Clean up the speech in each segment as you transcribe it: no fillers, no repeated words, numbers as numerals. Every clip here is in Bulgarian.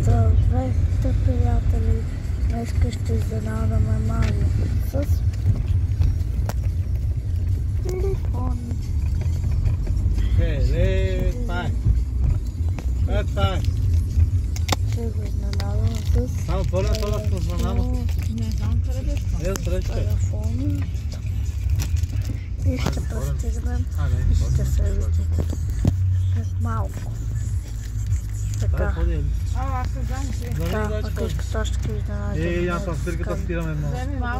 Здравейте, приятели! Днеска ще изненадаме Марио с телефони. Ще го изненадаме с Само пълна това с познанама. Не знам къде да телефони. И ще пристигнем и ще се видите след малко. Така. Аз се знам, че Така, къщата ще ви изненадаме. Аз съм спирката спираме много.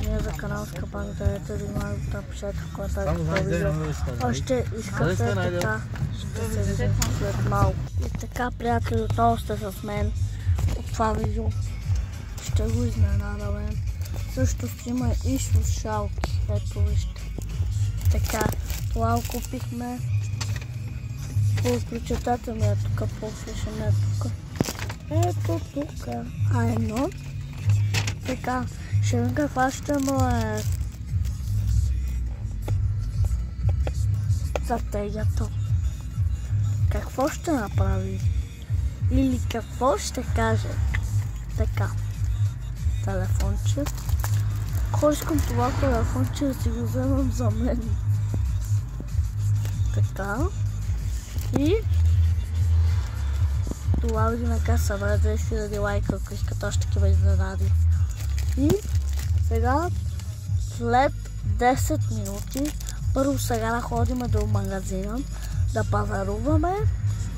Ние за канал Скабан, където ви малко да пишете в коментарите Само знаеш видео. Още искате така, ще се видим след малко. И така, приятели, отново сте с мен от това видео. Ще го изненадаме. Също ще има и слушалки, ето вижте. Така, това купихме. Прочетате ми тук, по-слушаме тук. Ето тук. Айно. Така, ще видим каква ще му е стратегията. Какво ще направи? Или какво ще каже? Така. Телефонче. Ако искам това телефонче да си го вземам за мен. Така. И това види нака събра 10 000 лайка, ако искат още такива изненади. И сега, след 10 минути, първо сега да ходим до магазина, да пазаруваме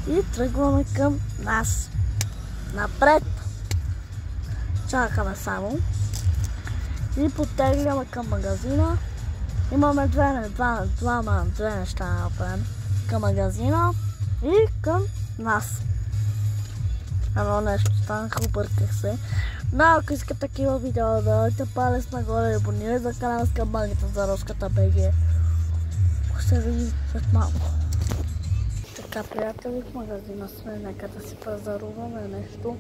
и тръгваме към нас. Напред! Чакаме само. И потегляме към магазина. Имаме две неща да направим. Към магазина и към нас. Едно нещо станах, обърках се. Но ако искате такива видео, дайте палец нагоре и абонирайте за канала Скабангата за Руската БГ. Ако се види след малко. Така, приятели, в магазина сме, нека да си пазаруваме нещо.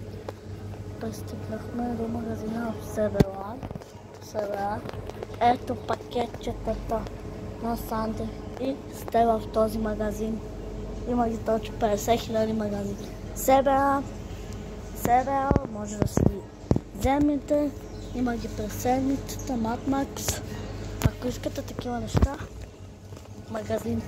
Пристигнахме до магазина в Себела. Ето пакетчетата на Санди и сте в този магазин. Има ги точно 50 000 магазини. Себела, може да си ги вземете. Има ги през седмицата, Матмакс. Ако искате такива неща, магазин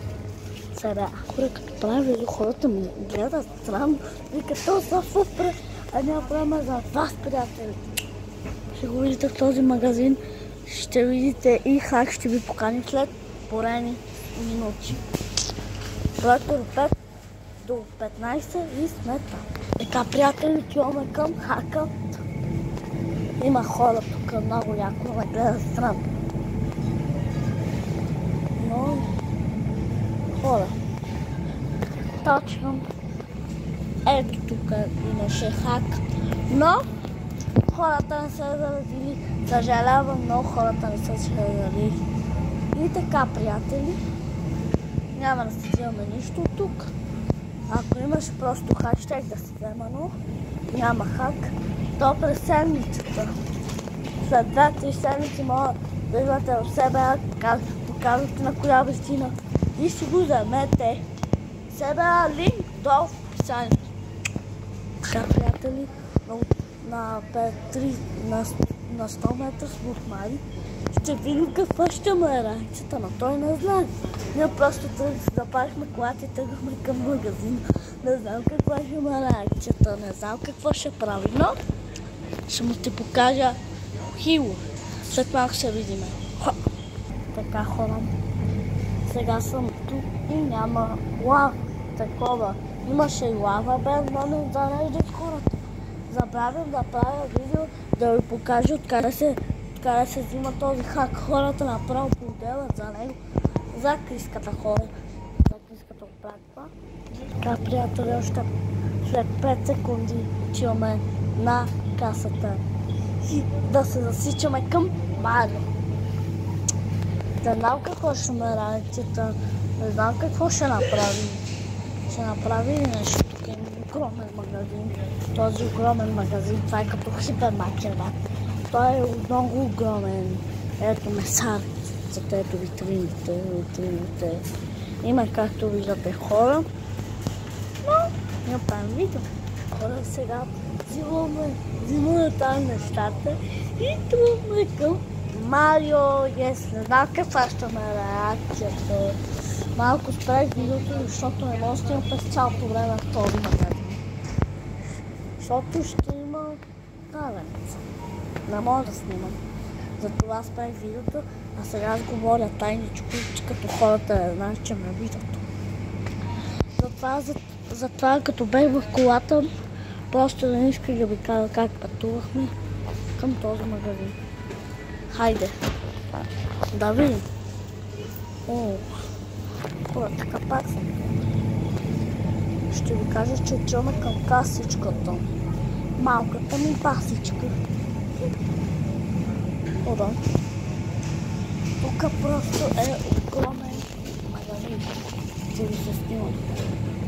Себела. Хора, като правя видео, хората ми гледат странно. Вика, то са супер, а няма време за вас, приятели. Ще го видите в този магазин. Ще видите и хак ще ви покани след порени минути. Бройка до 5 до 15 и сме там. Така, приятели, отиваме към хака. Има хора тук, много яко ме гледат странно. Но хора. Точно. Ето тук имаше хак. Но хората не са заразили. Съжалявам, много хората не са заразили. И така, приятели, няма да си вземаме нищо тук. Ако имаше просто хак, щех да си взема, но няма хак. То през седмицата. След 2-3 седмици мога да идвате в себе, показвате на коя вестина и си го вземете. Себе линк долу в описанието. Така, приятели, на 100 метра с Бухмари ще видим каква ще му е реакцията, но той не знае. Ние просто запалихме колата и тръгнахме към магазин. Не знам каква ще му е реакцията, не знам какво ще прави, но ще му ти покажа хило. След малко ще видим. Така, хора. Сега съм тук и няма лава такова. Имаше и лава без, но не зареждат хората. Забравям да правя видео, да ви покажа откъде се взима този хак. Хората направо поделят за него. За криската хора. За криската оправя. Така, приятели, още след 5 секунди отиваме на касата и да се засичаме към Марио. Не знам какво ще ме реакцията, не знам какво ще направи. Ще направи нещо. Тук е огромен магазин. Този огромен магазин, това е като хипермаркет. Той е много огромен. Ето месарцата, ето витрините. Има, както виждате, хора. Но ние правим видео. Хора, сега взимаме там нещата и тръгваме към Марио. Не знам каква ще ме реакцията. Малко спрях видеото, защото не може да снимам през цялото време в този магазин. Защото ще има правенец. Не мога да снимам. Затова спрях видеото, а сега аз говоря тайничко, като хората не знаят, че ме виждат. Затова като бех в колата, просто не исках да ви кажа как пътувахме към този магазин. Хайде, да видим. О, така пак съм. Ще ви кажа, че отиваме към касичката. Малката ми пасичка. О, да. Тук просто е огромен магазин. Ще ви се снимам.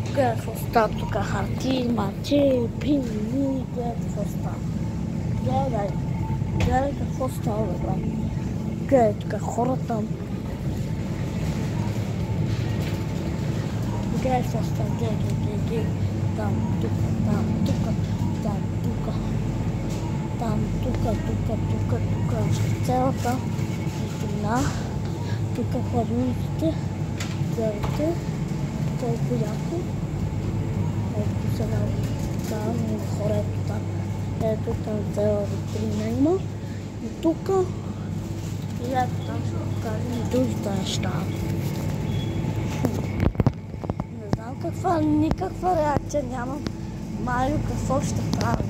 Гледай какво става тук, хартии, мачи, пини, гледай какво става. Гледай какво става, бе. Гледай тук хората. Гледай какво става, гледай. Там, тук. Цялата витрина. Тук хладилниците. Гледайте. Толкова яко. Ето сега там и хорето там. Ето там цяла витрина има. И тук. И ето там ще покажем и другите неща. Не знам никаква реакция нямам. Марио какво ще прави?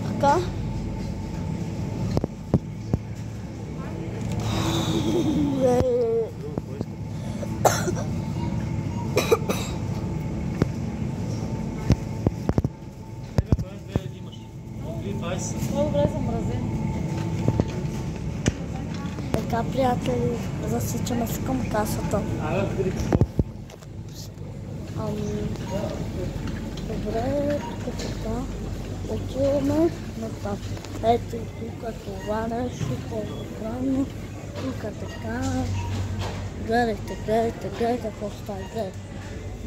Така. По-добре замразен. Така, приятели, засичаме се към касата. Добре, тук така. Отиваме на там. Ето и тук това нещо, по-огромно. Тук така. Гледайте какво става.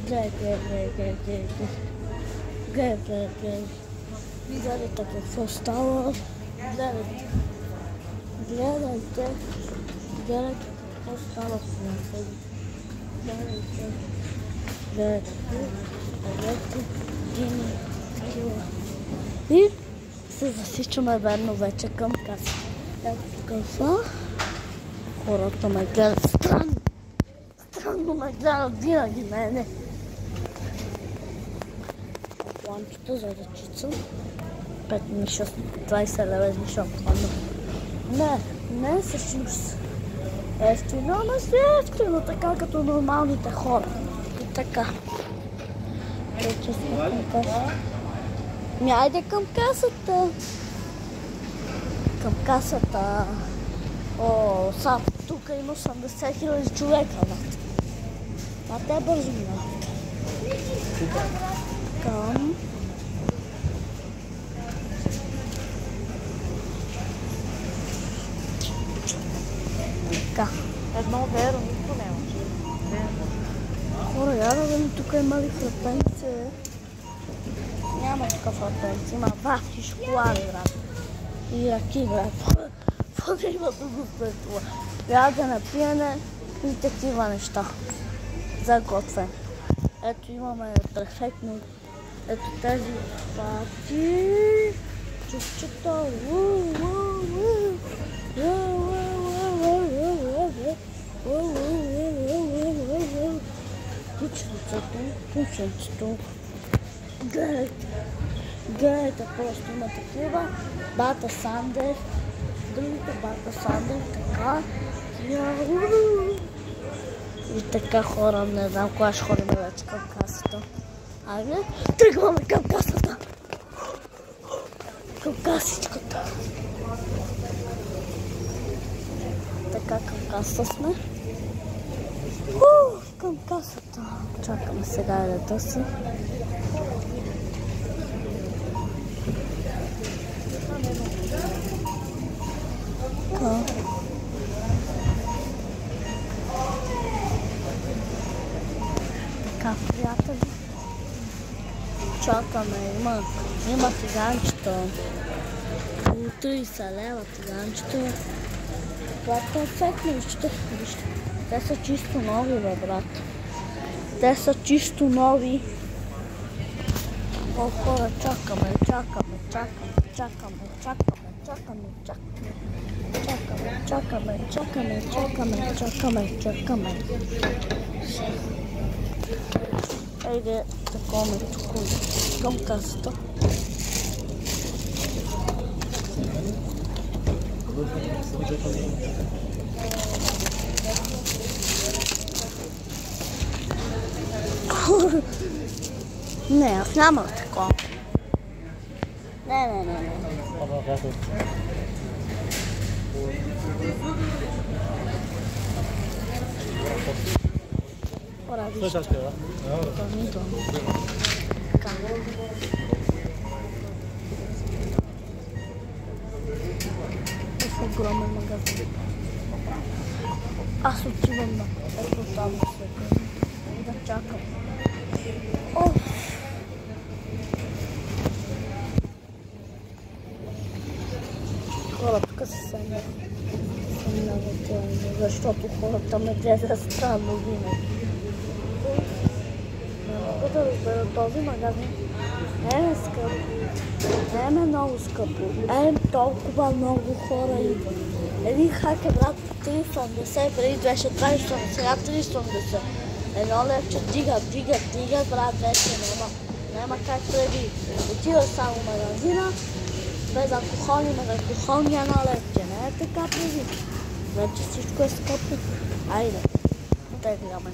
Гледайте. Гледайте какво става. Гледайте какво става с нас. Гледайте. И се засичаме верно вече към каса. Ето каса. Хората ме гледат странно. Странно ме гледат винаги мене. Лампите за ръчица. 20 лева измишам плана. Не всъщност ефтино, ама си ефтино, така като нормалните хора. И така. Вече сме към каса. Айде към касата. Към касата. О, сам тук има 80 000 човека. А те бързо минават. Към... Така. Едно веро, нищо нямаш. Хора, я да видим, тук има ли фрапенци? Няма тук фрапенци, има вафли, шоколади, брат. И ръки, брат. Какво да има друго след това? Ядене, пиене и такива неща. За готвен. Ето имаме перфектно. Ето тези пати. Чувчета. Кученцето. Гледайте, просто има такива. Бата Сандер. Другите Бата Сандер. Така. И така хора, не знам кога ще ходим вече към касата. Айде, тръгваме към касата. Към касичката. Така, към касата сме. Към касата. Чакаме сега едата си. Така, приятели. чакаме, има циганчета. По 30 лева циганчета. Това е ефектно, вижте. Те са чисто нови, бе, брат. Те са чисто нови. О, хора, чакаме. Айде, такова тук към касата. Не, аз нямам такова. Не. Ora visto. Това е огромен магазин. Аз отивам на ето там да чакам. Хора, тук се съмняват, защото хората ме гледат странно винаги. Не мога да разбера, този магазин не е скъп, не е много скъпо, толкова много хора идват. Един хак е, брат, 3,80, преди беше 20, сега 3,80. Едно левче дига, брат, вече няма как преди. Отива само в магазина, без алкохолни едно левче, не е така преди. Вече всичко е скъпо. Айде, тегляме.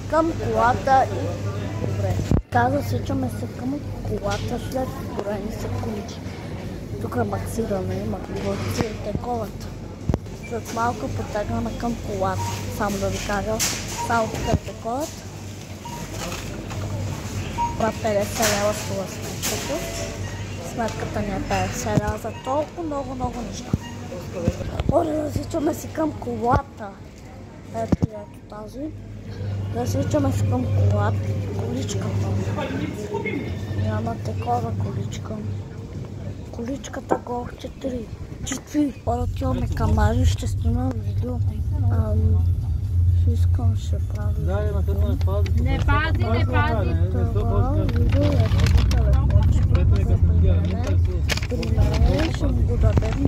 Към колата и... Добре. Каза, сичаме се към колата след горени секунди. Тук е максиране, има максирате колата. След малко потегнаме към колата. Само да ви кажа, само покажете колата. 50 лева струва сметката. Сметката ни е 50 лева за толкова много неща. Засичаме си към колата. Ето тази. Засичаме си към количката. Няма такова количка. Количката го 4. Отиваме към Мари, ще снимам видео. Искам ще прави. Не пази. Това видео е по телефон. Ще му го дадем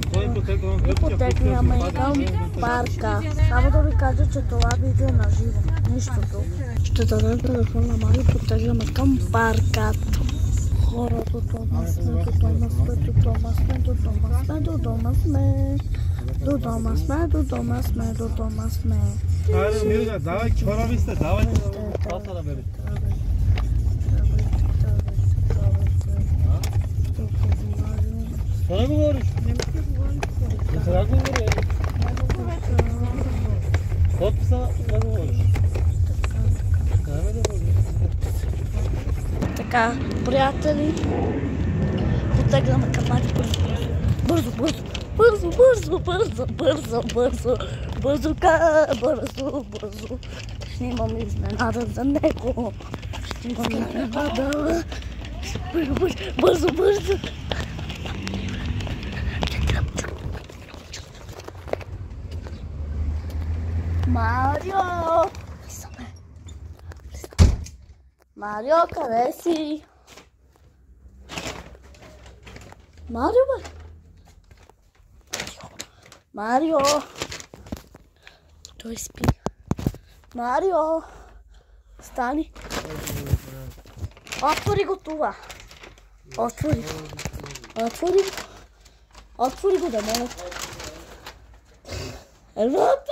и потегляме към парка. Само да ви кажа, че това видео е на живо. Нищо друго. Ще дадем телефон на Мари и потегляме към парка. Хора, до дома сме. Айде, Мирга, давай чораби сте, давай. Паса да берете. Що не говориш? Сега говори. Подписа да говориш. Така, приятели, потегляме към Мари бързо. Ще имам изненада за него. Бързо. Марио, къде си? Марио, бе! Марио! Той спи. Марио! Стани! Отвори го това! Отвори го да ме. Елвапе!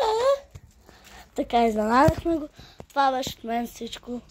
Така, изненадахме го. Това беше от мен всичко.